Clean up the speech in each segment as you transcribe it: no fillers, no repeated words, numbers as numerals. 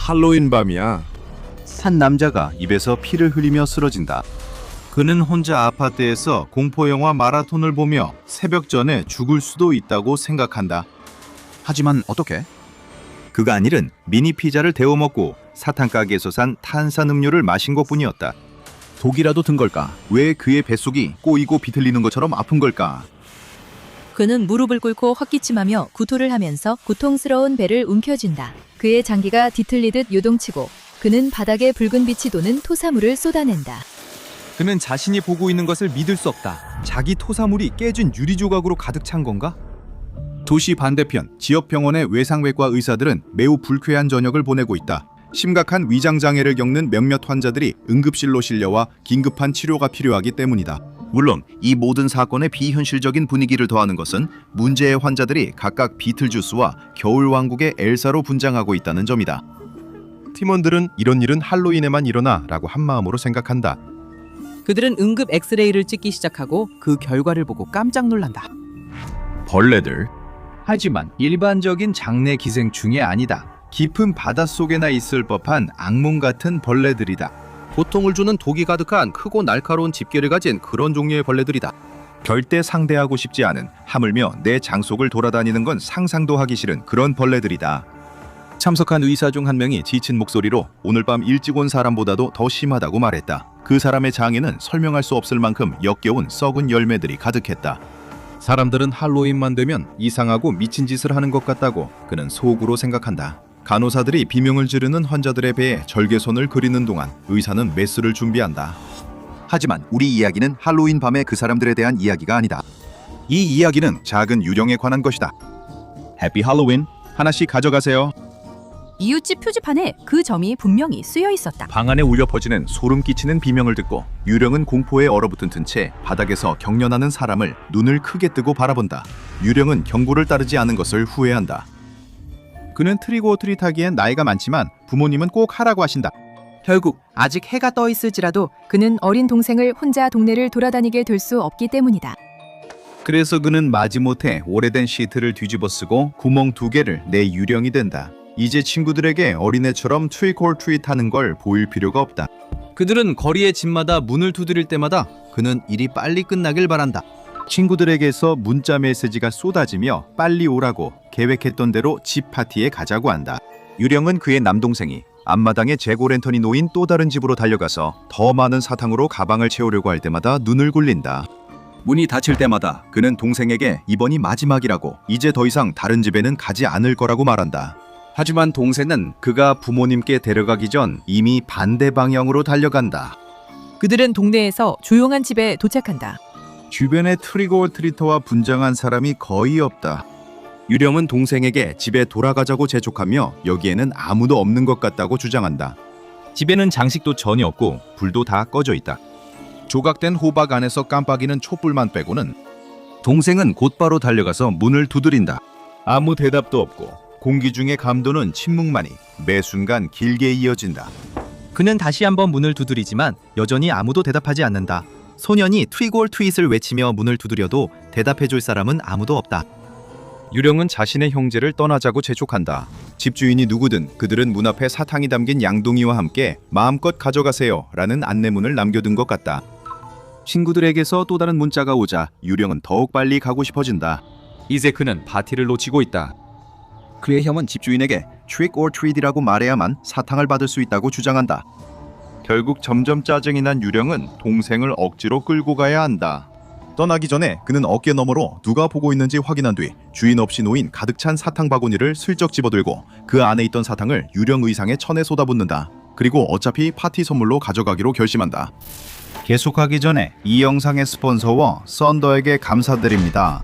할로윈 밤이야. 한 남자가 입에서 피를 흘리며 쓰러진다. 그는 혼자 아파트에서 공포영화 마라톤을 보며 새벽 전에 죽을 수도 있다고 생각한다. 하지만 어떻게? 그가 한 일은 미니 피자를 데워 먹고 사탕 가게에서 산 탄산음료를 마신 것뿐이었다. 독이라도 든 걸까? 왜 그의 뱃속이 꼬이고 비틀리는 것처럼 아픈 걸까? 그는 무릎을 꿇고 헛기침하며 구토를 하면서 고통스러운 배를 움켜쥔다. 그의 장기가 뒤틀리듯 요동치고 그는 바닥에 붉은 빛이 도는 토사물을 쏟아낸다. 그는 자신이 보고 있는 것을 믿을 수 없다. 자기 토사물이 깨진 유리 조각으로 가득 찬 건가? 도시 반대편 지역 병원의 외상외과 의사들은 매우 불쾌한 저녁을 보내고 있다. 심각한 위장 장애를 겪는 몇몇 환자들이 응급실로 실려와 긴급한 치료가 필요하기 때문이다. 물론 이 모든 사건의 비현실적인 분위기를 더하는 것은 문제의 환자들이 각각 비틀주스와 겨울왕국의 엘사로 분장하고 있다는 점이다. 팀원들은 이런 일은 할로윈에만 일어나 라고 한마음으로 생각한다. 그들은 응급 엑스레이를 찍기 시작하고 그 결과를 보고 깜짝 놀란다. 벌레들. 하지만 일반적인 장내 기생충이 아니다. 깊은 바닷속에나 있을 법한 악몽 같은 벌레들이다. 고통을 주는 독이 가득한 크고 날카로운 집게를 가진 그런 종류의 벌레들이다. 절대 상대하고 싶지 않은, 하물며 내 장속을 돌아다니는 건 상상도 하기 싫은 그런 벌레들이다. 참석한 의사 중 한 명이 지친 목소리로 오늘 밤 일찍 온 사람보다도 더 심하다고 말했다. 그 사람의 장에는 설명할 수 없을 만큼 역겨운 썩은 열매들이 가득했다. 사람들은 할로윈만 되면 이상하고 미친 짓을 하는 것 같다고 그는 속으로 생각한다. 간호사들이 비명을 지르는 환자들의 배에 절개선을 그리는 동안 의사는 메스를 준비한다. 하지만 우리 이야기는 할로윈 밤의 그 사람들에 대한 이야기가 아니다. 이 이야기는 작은 유령에 관한 것이다. 해피 할로윈, 하나씩 가져가세요. 이웃집 표지판에 그 점이 분명히 쓰여 있었다. 방 안에 울려 퍼지는 소름 끼치는 비명을 듣고 유령은 공포에 얼어붙은 틈채 바닥에서 경련하는 사람을 눈을 크게 뜨고 바라본다. 유령은 경고를 따르지 않은 것을 후회한다. 그는 트릭 오어 트릿 하기엔 나이가 많지만 부모님은 꼭 하라고 하신다. 결국 아직 해가 떠 있을지라도 그는 어린 동생을 혼자 동네를 돌아다니게 될 수 없기 때문이다. 그래서 그는 마지못해 오래된 시트를 뒤집어 쓰고 구멍 2개를 내 유령이 된다. 이제 친구들에게 어린애처럼 트릭 오어 트릿 하는 걸 보일 필요가 없다. 그들은 거리의 집마다 문을 두드릴 때마다 그는 일이 빨리 끝나길 바란다. 친구들에게서 문자 메시지가 쏟아지며 빨리 오라고 계획했던 대로 집 파티에 가자고 한다. 유령은 그의 남동생이 앞마당에 재고랜턴이 놓인 또 다른 집으로 달려가서 더 많은 사탕으로 가방을 채우려고 할 때마다 눈을 굴린다. 문이 닫힐 때마다 그는 동생에게 이번이 마지막이라고 이제 더 이상 다른 집에는 가지 않을 거라고 말한다. 하지만 동생은 그가 부모님께 데려가기 전 이미 반대 방향으로 달려간다. 그들은 동네에서 조용한 집에 도착한다. 주변에 트릭 오어 트리터와 분장한 사람이 거의 없다. 유령은 동생에게 집에 돌아가자고 재촉하며 여기에는 아무도 없는 것 같다고 주장한다. 집에는 장식도 전혀 없고 불도 다 꺼져 있다. 조각된 호박 안에서 깜빡이는 촛불만 빼고는. 동생은 곧바로 달려가서 문을 두드린다. 아무 대답도 없고 공기 중에 감도는 침묵만이 매 순간 길게 이어진다. 그는 다시 한번 문을 두드리지만 여전히 아무도 대답하지 않는다. 소년이 트릭 오어 트릿을 외치며 문을 두드려도 대답해줄 사람은 아무도 없다. 유령은 자신의 형제를 떠나자고 재촉한다. 집주인이 누구든 그들은 문 앞에 사탕이 담긴 양동이와 함께 마음껏 가져가세요 라는 안내문을 남겨둔 것 같다. 친구들에게서 또 다른 문자가 오자 유령은 더욱 빨리 가고 싶어진다. 이제 그는 파티를 놓치고 있다. 그의 형은 집주인에게 트릭 오어 트릿이라고 말해야만 사탕을 받을 수 있다고 주장한다. 결국 점점 짜증이 난 유령은 동생을 억지로 끌고 가야 한다. 떠나기 전에 그는 어깨 너머로 누가 보고 있는지 확인한 뒤 주인 없이 놓인 가득 찬 사탕 바구니를 슬쩍 집어들고 그 안에 있던 사탕을 유령 의상의 천에 쏟아붓는다. 그리고 어차피 파티 선물로 가져가기로 결심한다. 계속하기 전에 이 영상의 스폰서와 썬더에게 감사드립니다.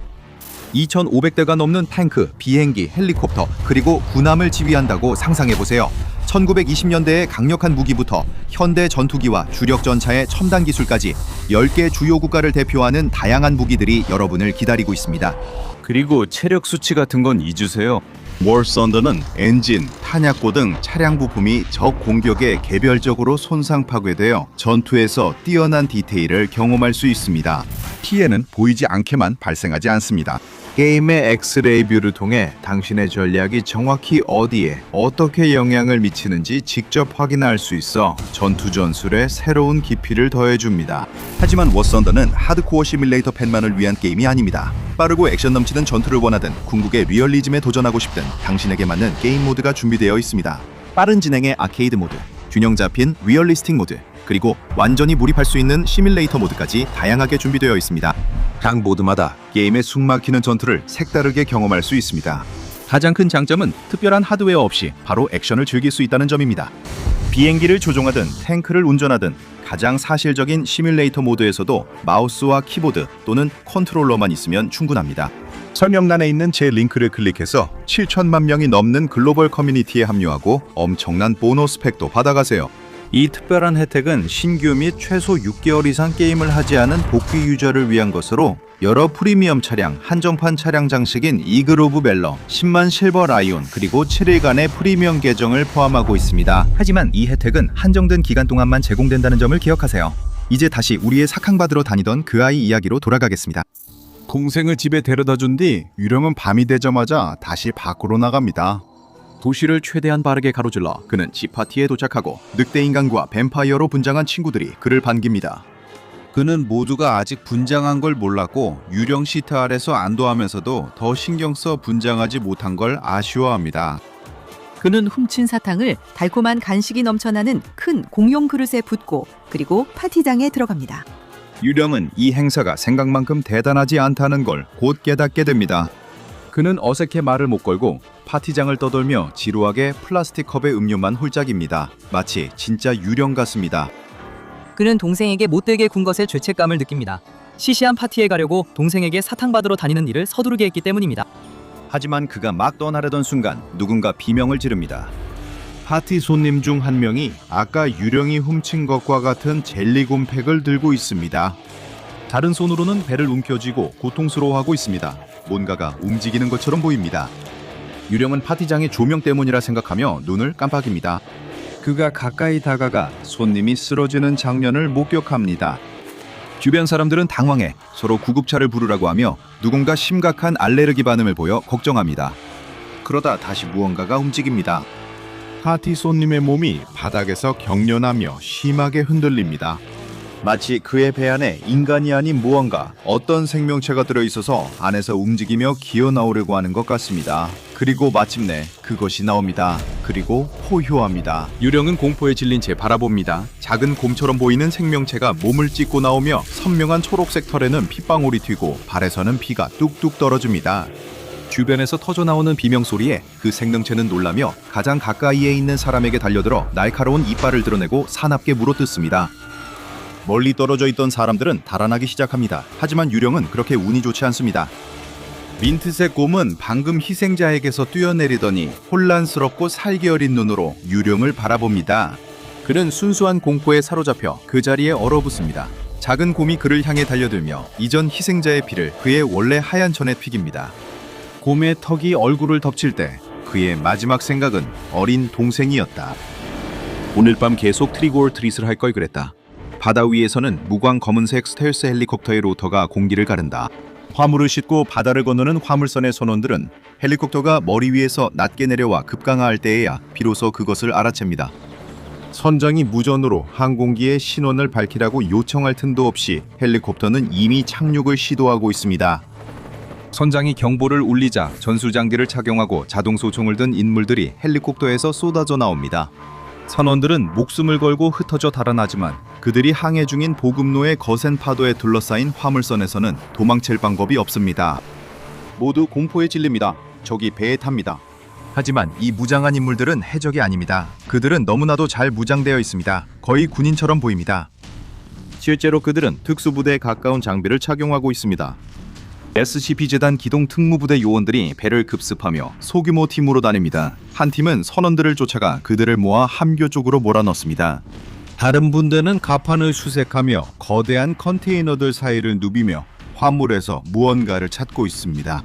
2,500대가 넘는 탱크, 비행기, 헬리콥터, 그리고 군함을 지휘한다고 상상해보세요. 1920년대의 강력한 무기부터 현대 전투기와 주력 전차의 첨단 기술까지 10개 주요 국가를 대표하는 다양한 무기들이 여러분을 기다리고 있습니다. 그리고 체력 수치 같은 건 잊으세요. 워 썬더는 엔진, 탄약고 등 차량 부품이 적 공격에 개별적으로 손상 파괴되어 전투에서 뛰어난 디테일을 경험할 수 있습니다. 피해는 보이지 않게만 발생하지 않습니다. 게임의 엑스레이 뷰를 통해 당신의 전략이 정확히 어디에 어떻게 영향을 미치는지 직접 확인할 수 있어 전투 전술에 새로운 깊이를 더해줍니다. 하지만 워썬더는 하드코어 시뮬레이터 팬만을 위한 게임이 아닙니다. 빠르고 액션 넘치는 전투를 원하든 궁극의 리얼리즘에 도전하고 싶든 당신에게 맞는 게임 모드가 준비되어 있습니다. 빠른 진행의 아케이드 모드, 균형 잡힌 리얼리스틱 모드, 그리고 완전히 몰입할 수 있는 시뮬레이터 모드까지 다양하게 준비되어 있습니다. 각 모드마다 게임의 숨막히는 전투를 색다르게 경험할 수 있습니다. 가장 큰 장점은 특별한 하드웨어 없이 바로 액션을 즐길 수 있다는 점입니다. 비행기를 조종하든 탱크를 운전하든 가장 사실적인 시뮬레이터 모드에서도 마우스와 키보드 또는 컨트롤러만 있으면 충분합니다. 설명란에 있는 제 링크를 클릭해서 7천만 명이 넘는 글로벌 커뮤니티에 합류하고 엄청난 보너스 팩도 받아가세요. 이 특별한 혜택은 신규 및 최소 6개월 이상 게임을 하지 않은 복귀 유저를 위한 것으로 여러 프리미엄 차량, 한정판 차량 장식인 이글 오브 벨러, 10만 실버 라이온, 그리고 7일간의 프리미엄 계정을 포함하고 있습니다. 하지만 이 혜택은 한정된 기간 동안만 제공된다는 점을 기억하세요. 이제 다시 우리의 사캉받으러 다니던 그 아이 이야기로 돌아가겠습니다. 동생을 집에 데려다준 뒤 유령은 밤이 되자마자 다시 밖으로 나갑니다. 도시를 최대한 빠르게 가로질러 그는 집 파티에 도착하고 늑대 인간과 뱀파이어로 분장한 친구들이 그를 반깁니다. 그는 모두가 아직 분장한 걸 몰랐고 유령 시트 아래서 안도하면서도 더 신경 써 분장하지 못한 걸 아쉬워합니다. 그는 훔친 사탕을 달콤한 간식이 넘쳐나는 큰 공용 그릇에 붓고 그리고 파티장에 들어갑니다. 유령은 이 행사가 생각만큼 대단하지 않다는 걸 곧 깨닫게 됩니다. 그는 어색해 말을 못 걸고 파티장을 떠돌며 지루하게 플라스틱 컵의 음료만 홀짝입니다. 마치 진짜 유령 같습니다. 그는 동생에게 못되게 군 것에 죄책감을 느낍니다. 시시한 파티에 가려고 동생에게 사탕 받으러 다니는 일을 서두르게 했기 때문입니다. 하지만 그가 막 떠나려던 순간 누군가 비명을 지릅니다. 파티 손님 중 한 명이 아까 유령이 훔친 것과 같은 젤리곰 팩을 들고 있습니다. 다른 손으로는 배를 움켜쥐고 고통스러워하고 있습니다. 뭔가가 움직이는 것처럼 보입니다. 유령은 파티장의 조명 때문이라 생각하며 눈을 깜빡입니다. 그가 가까이 다가가 손님이 쓰러지는 장면을 목격합니다. 주변 사람들은 당황해 서로 구급차를 부르라고 하며 누군가 심각한 알레르기 반응을 보여 걱정합니다. 그러다 다시 무언가가 움직입니다. 파티 손님의 몸이 바닥에서 경련하며 심하게 흔들립니다. 마치 그의 배 안에 인간이 아닌 무언가, 어떤 생명체가 들어있어서 안에서 움직이며 기어나오려고 하는 것 같습니다. 그리고 마침내 그것이 나옵니다. 그리고 포효합니다. 유령은 공포에 질린 채 바라봅니다. 작은 곰처럼 보이는 생명체가 몸을 찢고 나오며 선명한 초록색 털에는 핏방울이 튀고 발에서는 피가 뚝뚝 떨어집니다. 주변에서 터져나오는 비명소리에 그 생명체는 놀라며 가장 가까이에 있는 사람에게 달려들어 날카로운 이빨을 드러내고 사납게 물어뜯습니다. 멀리 떨어져 있던 사람들은 달아나기 시작합니다. 하지만 유령은 그렇게 운이 좋지 않습니다. 민트색 곰은 방금 희생자에게서 뛰어내리더니 혼란스럽고 살기 어린 눈으로 유령을 바라봅니다. 그는 순수한 공포에 사로잡혀 그 자리에 얼어붙습니다. 작은 곰이 그를 향해 달려들며 이전 희생자의 피를 그의 원래 하얀 전에 튀깁니다. 곰의 턱이 얼굴을 덮칠 때 그의 마지막 생각은 어린 동생이었다. 오늘 밤 계속 트릭 오어 트릿을 할 걸 그랬다. 바다 위에서는 무광 검은색 스텔스 헬리콥터의 로터가 공기를 가른다. 화물을 싣고 바다를 건너는 화물선의 선원들은 헬리콥터가 머리 위에서 낮게 내려와 급강하할 때에야 비로소 그것을 알아챕니다. 선장이 무전으로 항공기에 신원을 밝히라고 요청할 틈도 없이 헬리콥터는 이미 착륙을 시도하고 있습니다. 선장이 경보를 울리자 전술장비를 착용하고 자동소총을 든 인물들이 헬리콥터에서 쏟아져 나옵니다. 선원들은 목숨을 걸고 흩어져 달아나지만 그들이 항해 중인 보급로의 거센 파도에 둘러싸인 화물선에서는 도망칠 방법이 없습니다. 모두 공포에 질립니다. 적이 배에 탑니다. 하지만 이 무장한 인물들은 해적이 아닙니다. 그들은 너무나도 잘 무장되어 있습니다. 거의 군인처럼 보입니다. 실제로 그들은 특수부대에 가까운 장비를 착용하고 있습니다. SCP-재단 기동 특무부대 요원들이 배를 급습하며 소규모 팀으로 다닙니다. 한 팀은 선원들을 쫓아가 그들을 모아 함교 쪽으로 몰아넣습니다. 다른 분대는 갑판을 수색하며 거대한 컨테이너들 사이를 누비며 화물에서 무언가를 찾고 있습니다.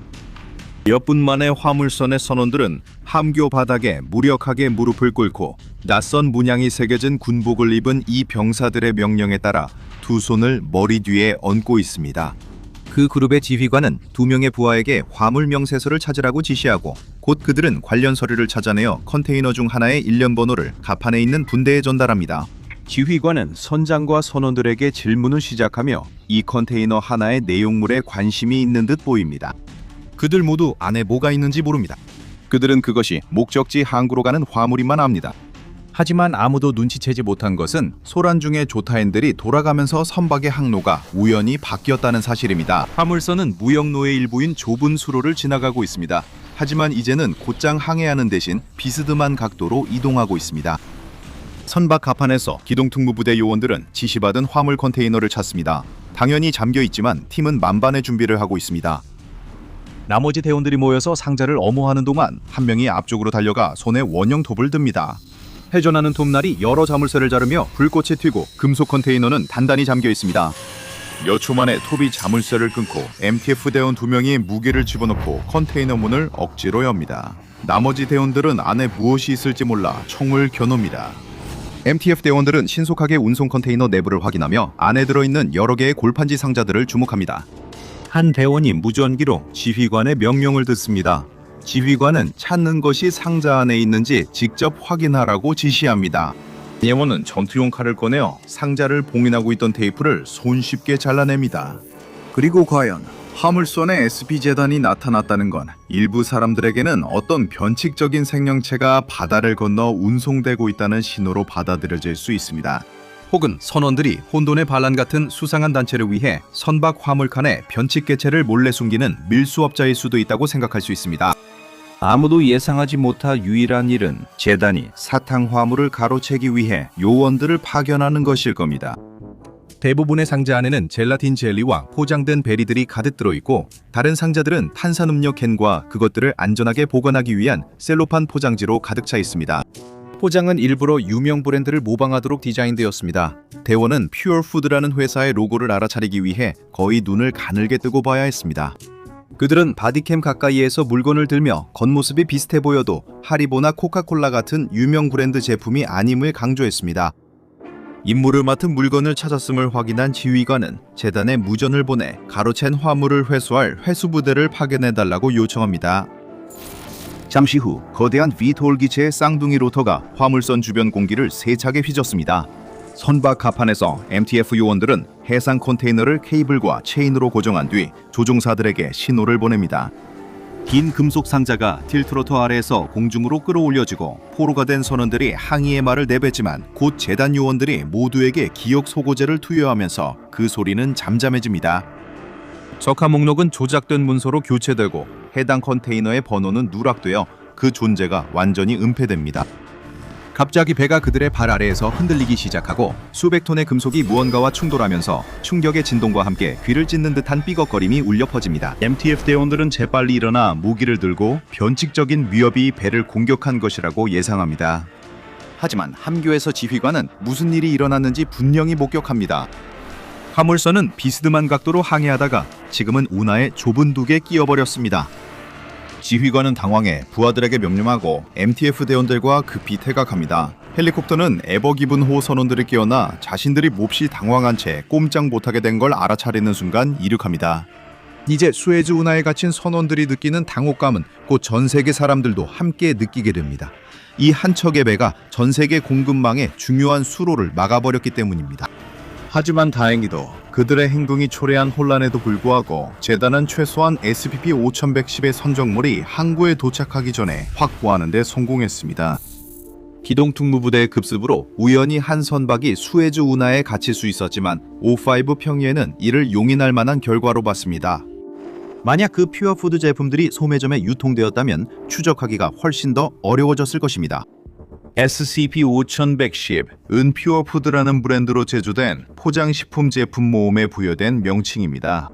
몇 분 만에 화물선의 선원들은 함교 바닥에 무력하게 무릎을 꿇고 낯선 문양이 새겨진 군복을 입은 이 병사들의 명령에 따라 두 손을 머리 뒤에 얹고 있습니다. 그 그룹의 지휘관은 2명의 부하에게 화물 명세서를 찾으라고 지시하고 곧 그들은 관련 서류를 찾아내어 컨테이너 중 하나의 일련 번호를 갑판에 있는 분대에 전달합니다. 지휘관은 선장과 선원들에게 질문을 시작하며 이 컨테이너 하나의 내용물에 관심이 있는 듯 보입니다. 그들 모두 안에 뭐가 있는지 모릅니다. 그들은 그것이 목적지 항구로 가는 화물이만 압니다. 하지만 아무도 눈치채지 못한 것은 소란 중의 조타인들이 돌아가면서 선박의 항로가 우연히 바뀌었다는 사실입니다. 화물선은 무역로의 일부인 좁은 수로를 지나가고 있습니다. 하지만 이제는 곧장 항해하는 대신 비스듬한 각도로 이동하고 있습니다. 선박 갑판에서 기동특무부대 요원들은 지시받은 화물 컨테이너를 찾습니다. 당연히 잠겨 있지만 팀은 만반의 준비를 하고 있습니다. 나머지 대원들이 모여서 상자를 엄호하는 동안 한 명이 앞쪽으로 달려가 손에 원형 톱을 듭니다. 회전하는 톱날이 여러 자물쇠를 자르며 불꽃이 튀고 금속 컨테이너는 단단히 잠겨 있습니다. 몇 초 만에 톱이 자물쇠를 끊고 MTF 대원 2명이 무게를 집어넣고 컨테이너 문을 억지로 엽니다. 나머지 대원들은 안에 무엇이 있을지 몰라 총을 겨눕니다. MTF 대원들은 신속하게 운송 컨테이너 내부를 확인하며 안에 들어있는 여러 개의 골판지 상자들을 주목합니다. 한 대원이 무전기로 지휘관의 명령을 듣습니다. 지휘관은 찾는 것이 상자 안에 있는지 직접 확인하라고 지시합니다. 대원은 전투용 칼을 꺼내어 상자를 봉인하고 있던 테이프를 손쉽게 잘라냅니다. 그리고 과연 화물선에 SB-재단이 나타났다는 건 일부 사람들에게는 어떤 변칙적인 생명체가 바다를 건너 운송되고 있다는 신호로 받아들여질 수 있습니다. 혹은 선원들이 혼돈의 반란 같은 수상한 단체를 위해 선박 화물칸에 변칙 개체를 몰래 숨기는 밀수업자일 수도 있다고 생각할 수 있습니다. 아무도 예상하지 못한 유일한 일은 재단이 사탕 화물을 가로채기 위해 요원들을 파견하는 것일 겁니다. 대부분의 상자 안에는 젤라틴 젤리와 포장된 베리들이 가득 들어있고 다른 상자들은 탄산음료 캔과 그것들을 안전하게 보관하기 위한 셀로판 포장지로 가득 차 있습니다. 포장은 일부러 유명 브랜드를 모방하도록 디자인되었습니다. 대원은 퓨어푸드라는 회사의 로고를 알아차리기 위해 거의 눈을 가늘게 뜨고 봐야 했습니다. 그들은 바디캠 가까이에서 물건을 들며 겉모습이 비슷해 보여도 하리보나 코카콜라 같은 유명 브랜드 제품이 아님을 강조했습니다. 임무를 맡은 물건을 찾았음을 확인한 지휘관은 재단에 무전을 보내 가로챈 화물을 회수할 회수부대를 파견해달라고 요청합니다. 잠시 후 거대한 VTOL 기체의 쌍둥이 로터가 화물선 주변 공기를 세차게 휘젓습니다. 선박 갑판에서 MTF 요원들은 해상 컨테이너를 케이블과 체인으로 고정한 뒤 조종사들에게 신호를 보냅니다. 긴 금속 상자가 틸트로터 아래에서 공중으로 끌어올려지고 포로가 된 선원들이 항의의 말을 내뱉지만 곧 재단 요원들이 모두에게 기억 소고제를 투여하면서 그 소리는 잠잠해집니다. 석화 목록은 조작된 문서로 교체되고 해당 컨테이너의 번호는 누락되어 그 존재가 완전히 은폐됩니다. 갑자기 배가 그들의 발 아래에서 흔들리기 시작하고 수백 톤의 금속이 무언가와 충돌하면서 충격의 진동과 함께 귀를 찢는 듯한 삐걱거림이 울려 퍼집니다. MTF 대원들은 재빨리 일어나 무기를 들고 변칙적인 위협이 배를 공격한 것이라고 예상합니다. 하지만 함교에서 지휘관은 무슨 일이 일어났는지 분명히 목격합니다. 화물선은 비스듬한 각도로 항해하다가 지금은 운하의 좁은 둑에 끼어버렸습니다. 지휘관은 당황해 부하들에게 명령하고 MTF 대원들과 급히 퇴각합니다. 헬리콥터는 에버기븐호 선원들이 깨어나 자신들이 몹시 당황한 채 꼼짝 못하게 된 걸 알아차리는 순간 이륙합니다. 이제 수에즈 운하에 갇힌 선원들이 느끼는 당혹감은 곧 전 세계 사람들도 함께 느끼게 됩니다. 이 한 척의 배가 전 세계 공급망의 중요한 수로를 막아버렸기 때문입니다. 하지만 다행히도 그들의 행동이 초래한 혼란에도 불구하고 재단은 최소한 SPP-5110의 선적물이 항구에 도착하기 전에 확보하는 데 성공했습니다. 기동특무부대의 급습으로 우연히 한 선박이 수에즈 운하에 갇힐 수 있었지만 O5 평의에는 이를 용인할 만한 결과로 봤습니다. 만약 그 퓨어푸드 제품들이 소매점에 유통되었다면 추적하기가 훨씬 더 어려워졌을 것입니다. SCP-5110, 은퓨어푸드라는 브랜드로 제조된 포장식품 제품 모음에 부여된 명칭입니다.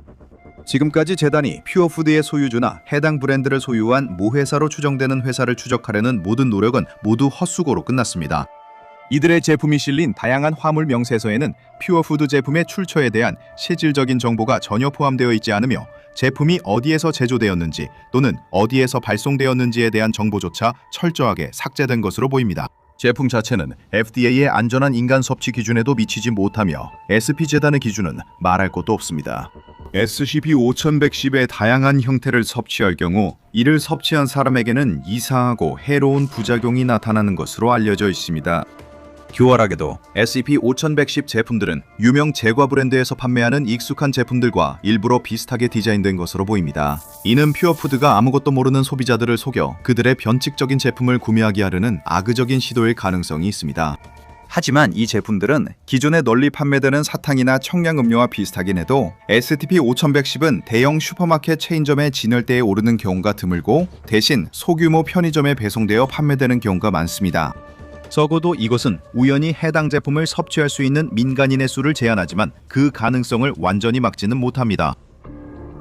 지금까지 재단이 퓨어푸드의 소유주나 해당 브랜드를 소유한 모회사로 추정되는 회사를 추적하려는 모든 노력은 모두 헛수고로 끝났습니다. 이들의 제품이 실린 다양한 화물 명세서에는 퓨어푸드 제품의 출처에 대한 실질적인 정보가 전혀 포함되어 있지 않으며 제품이 어디에서 제조되었는지 또는 어디에서 발송되었는지에 대한 정보조차 철저하게 삭제된 것으로 보입니다. 제품 자체는 FDA의 안전한 인간 섭취 기준에도 미치지 못하며 SP 재단의 기준은 말할 것도 없습니다. SCP-5110의 다양한 형태를 섭취할 경우 이를 섭취한 사람에게는 이상하고 해로운 부작용이 나타나는 것으로 알려져 있습니다. 교활하게도 SCP-5110 제품들은 유명 제과 브랜드에서 판매하는 익숙한 제품들과 일부러 비슷하게 디자인된 것으로 보입니다. 이는 퓨어푸드가 아무것도 모르는 소비자들을 속여 그들의 변칙적인 제품을 구매하게 하려는 악의적인 시도일 가능성이 있습니다. 하지만 이 제품들은 기존에 널리 판매되는 사탕이나 청량음료와 비슷하긴 해도 SCP-5110은 대형 슈퍼마켓 체인점의 진열대에 오르는 경우가 드물고 대신 소규모 편의점에 배송되어 판매되는 경우가 많습니다. 적어도 이것은 우연히 해당 제품을 섭취할 수 있는 민간인의 수를 제한하지만 그 가능성을 완전히 막지는 못합니다.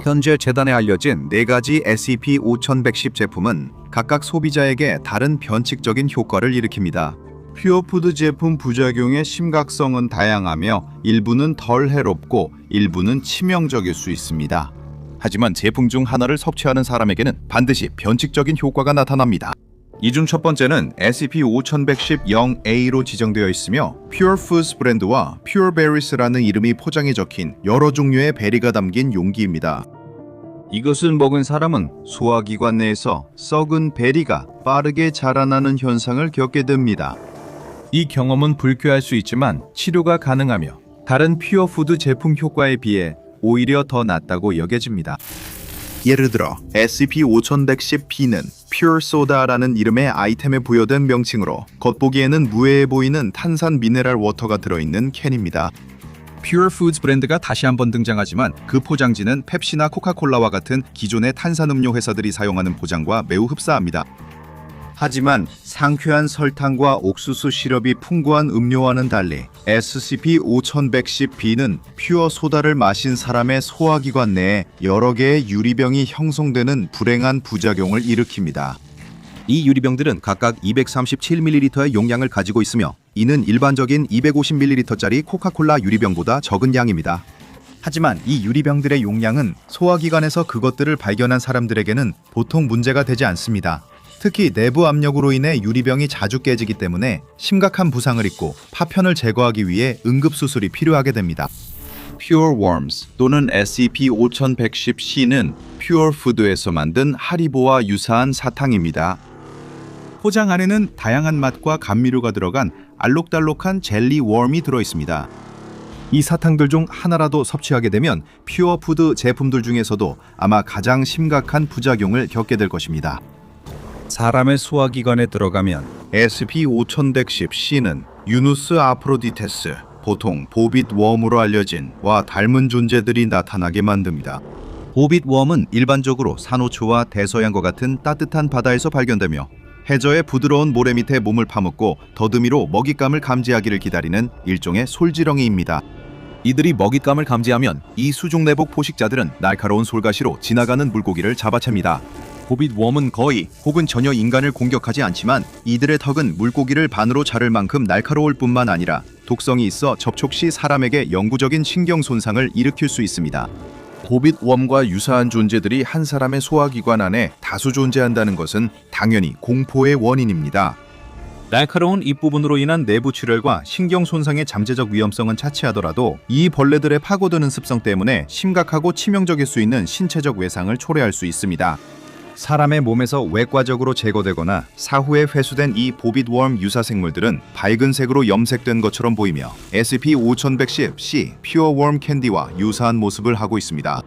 현재 재단에 알려진 4가지 SCP-5110 제품은 각각 소비자에게 다른 변칙적인 효과를 일으킵니다. 퓨어푸드 제품 부작용의 심각성은 다양하며 일부는 덜 해롭고 일부는 치명적일 수 있습니다. 하지만 제품 중 하나를 섭취하는 사람에게는 반드시 변칙적인 효과가 나타납니다. 이 중 첫 번째는 SCP-5110-0A로 지정되어 있으며 Pure Foods 브랜드와 Pure Berries라는 이름이 포장에 적힌 여러 종류의 베리가 담긴 용기입니다. 이것을 먹은 사람은 소화기관 내에서 썩은 베리가 빠르게 자라나는 현상을 겪게 됩니다. 이 경험은 불쾌할 수 있지만 치료가 가능하며 다른 퓨어푸드 제품 효과에 비해 오히려 더 낫다고 여겨집니다. 예를 들어 SCP-5110-B는 Pure Soda라는 이름의 아이템에 부여된 명칭으로 겉보기에는 무해해 보이는 탄산 미네랄 워터가 들어있는 캔입니다. Pure Foods 브랜드가 다시 한번 등장하지만 그 포장지는 펩시나 코카콜라와 같은 기존의 탄산음료 회사들이 사용하는 포장과 매우 흡사합니다. 하지만 상쾌한 설탕과 옥수수 시럽이 풍부한 음료와는 달리 SCP-5110-B는 퓨어 소다를 마신 사람의 소화기관 내에 여러 개의 유리병이 형성되는 불행한 부작용을 일으킵니다. 이 유리병들은 각각 237ml의 용량을 가지고 있으며 이는 일반적인 250ml짜리 코카콜라 유리병보다 적은 양입니다. 하지만 이 유리병들의 용량은 소화기관에서 그것들을 발견한 사람들에게는 보통 문제가 되지 않습니다. 특히 내부 압력으로 인해 유리병이 자주 깨지기 때문에 심각한 부상을 입고 파편을 제거하기 위해 응급수술이 필요하게 됩니다. Pure Worms 또는 SCP-5110-C는 Pure Food에서 만든 하리보와 유사한 사탕입니다. 포장 안에는 다양한 맛과 감미료가 들어간 알록달록한 젤리 웜이 들어있습니다. 이 사탕들 중 하나라도 섭취하게 되면 퓨어푸드 제품들 중에서도 아마 가장 심각한 부작용을 겪게 될 것입니다. 사람의 소화기관에 들어가면 SCP-5110-C는 유누스 아프로디테스, 보통 보빗 웜으로 알려진 와 닮은 존재들이 나타나게 만듭니다. 보빗 웜은 일반적으로 산호초와 대서양과 같은 따뜻한 바다에서 발견되며 해저의 부드러운 모래 밑에 몸을 파묻고 더듬이로 먹잇감을 감지하기를 기다리는 일종의 솔지렁이입니다. 이들이 먹잇감을 감지하면 이 수중내복 포식자들은 날카로운 솔가시로 지나가는 물고기를 잡아챕니다. 보빗 웜은 거의 혹은 전혀 인간을 공격하지 않지만 이들의 턱은 물고기를 반으로 자를 만큼 날카로울 뿐만 아니라 독성이 있어 접촉 시 사람에게 영구적인 신경 손상을 일으킬 수 있습니다. 보빗 웜과 유사한 존재들이 한 사람의 소화기관 안에 다수 존재한다는 것은 당연히 공포의 원인입니다. 날카로운 입부분으로 인한 내부 출혈과 신경 손상의 잠재적 위험성은 차치하더라도 이 벌레들의 파고드는 습성 때문에 심각하고 치명적일 수 있는 신체적 외상을 초래할 수 있습니다. 사람의 몸에서 외과적으로 제거되거나 사후에 회수된 이 보빗웜 유사 생물들은 밝은 색으로 염색된 것처럼 보이며 SCP-5110-C 퓨어웜 캔디와 유사한 모습을 하고 있습니다.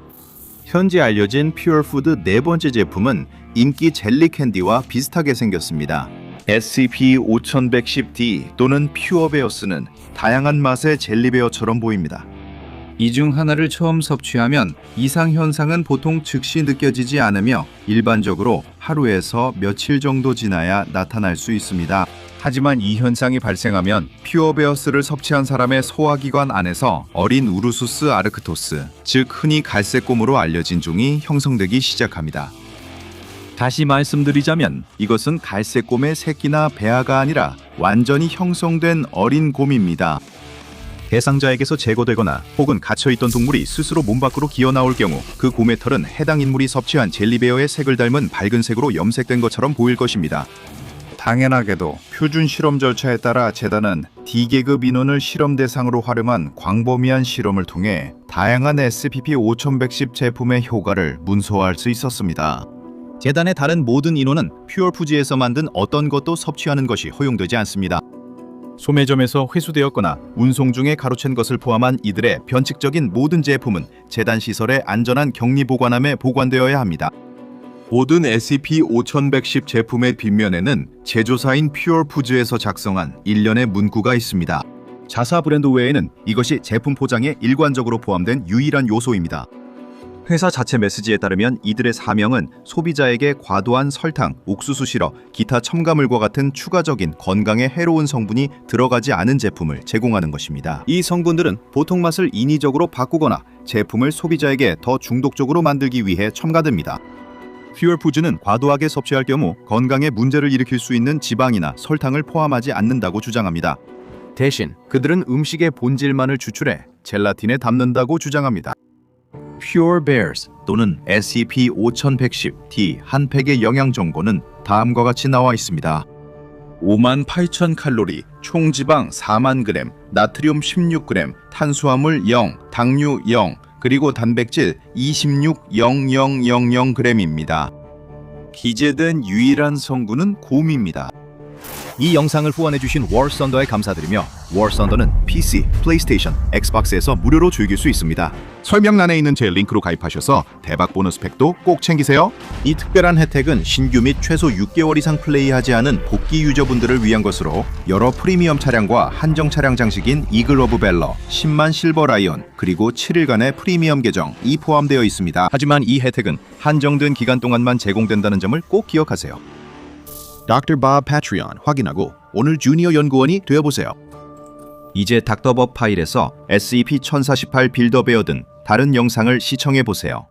현재 알려진 퓨어푸드 네 번째 제품은 인기 젤리 캔디와 비슷하게 생겼습니다. SCP-5110-D 또는 퓨어베어스는 다양한 맛의 젤리베어처럼 보입니다. 이 중 하나를 처음 섭취하면 이상 현상은 보통 즉시 느껴지지 않으며 일반적으로 하루에서 며칠 정도 지나야 나타날 수 있습니다. 하지만 이 현상이 발생하면 퓨어베어스를 섭취한 사람의 소화기관 안에서 어린 우르수스 아르크토스, 즉 흔히 갈색곰으로 알려진 종이 형성되기 시작합니다. 다시 말씀드리자면 이것은 갈색곰의 새끼나 배아가 아니라 완전히 형성된 어린 곰입니다. 대상자에게서 제거되거나 혹은 갇혀있던 동물이 스스로 몸 밖으로 기어나올 경우 그 곰의 털은 해당 인물이 섭취한 젤리베어의 색을 닮은 밝은 색으로 염색된 것처럼 보일 것입니다. 당연하게도 표준 실험 절차에 따라 재단은 D계급 인원을 실험 대상으로 활용한 광범위한 실험을 통해 다양한 SPP-5110 제품의 효과를 문서화할 수 있었습니다. 재단의 다른 모든 인원은 퓨어푸드에서 만든 어떤 것도 섭취하는 것이 허용되지 않습니다. 소매점에서 회수되었거나 운송 중에 가로챈 것을 포함한 이들의 변칙적인 모든 제품은 재단 시설의 안전한 격리 보관함에 보관되어야 합니다. 모든 SCP-5110 제품의 뒷면에는 제조사인 퓨어푸드에서 작성한 일련의 문구가 있습니다. 자사 브랜드 외에는 이것이 제품 포장에 일관적으로 포함된 유일한 요소입니다. 회사 자체 메시지에 따르면 이들의 사명은 소비자에게 과도한 설탕, 옥수수 시럽, 기타 첨가물과 같은 추가적인 건강에 해로운 성분이 들어가지 않은 제품을 제공하는 것입니다. 이 성분들은 보통 맛을 인위적으로 바꾸거나 제품을 소비자에게 더 중독적으로 만들기 위해 첨가됩니다. 퓨어푸드는 과도하게 섭취할 경우 건강에 문제를 일으킬 수 있는 지방이나 설탕을 포함하지 않는다고 주장합니다. 대신 그들은 음식의 본질만을 추출해 젤라틴에 담는다고 주장합니다. Pure Bears 또는 SCP-5110-D 한 팩의 영양 정보는 다음과 같이 나와 있습니다. 58,000칼로리, 총지방 4만 그램, 나트륨 16g, 탄수화물 0, 당류 0, 그리고 단백질 26,000g입니다. 기재된 유일한 성분은 곰입니다. 이 영상을 후원해주신 워썬더에 감사드리며 워썬더는 PC, 플레이스테이션, 엑스박스에서 무료로 즐길 수 있습니다. 설명란에 있는 제 링크로 가입하셔서 대박 보너스 팩도 꼭 챙기세요. 이 특별한 혜택은 신규 및 최소 6개월 이상 플레이하지 않은 복귀 유저분들을 위한 것으로 여러 프리미엄 차량과 한정 차량 장식인 이글 오브 벨러, 10만 실버 라이언, 그리고 7일간의 프리미엄 계정이 포함되어 있습니다. 하지만 이 혜택은 한정된 기간 동안만 제공된다는 점을 꼭 기억하세요. Dr. Bob Patreon 확인하고 오늘 주니어 연구원이 되어보세요. 이제 닥터법 파일에서 SCP-1048 빌더베어 등 다른 영상을 시청해보세요.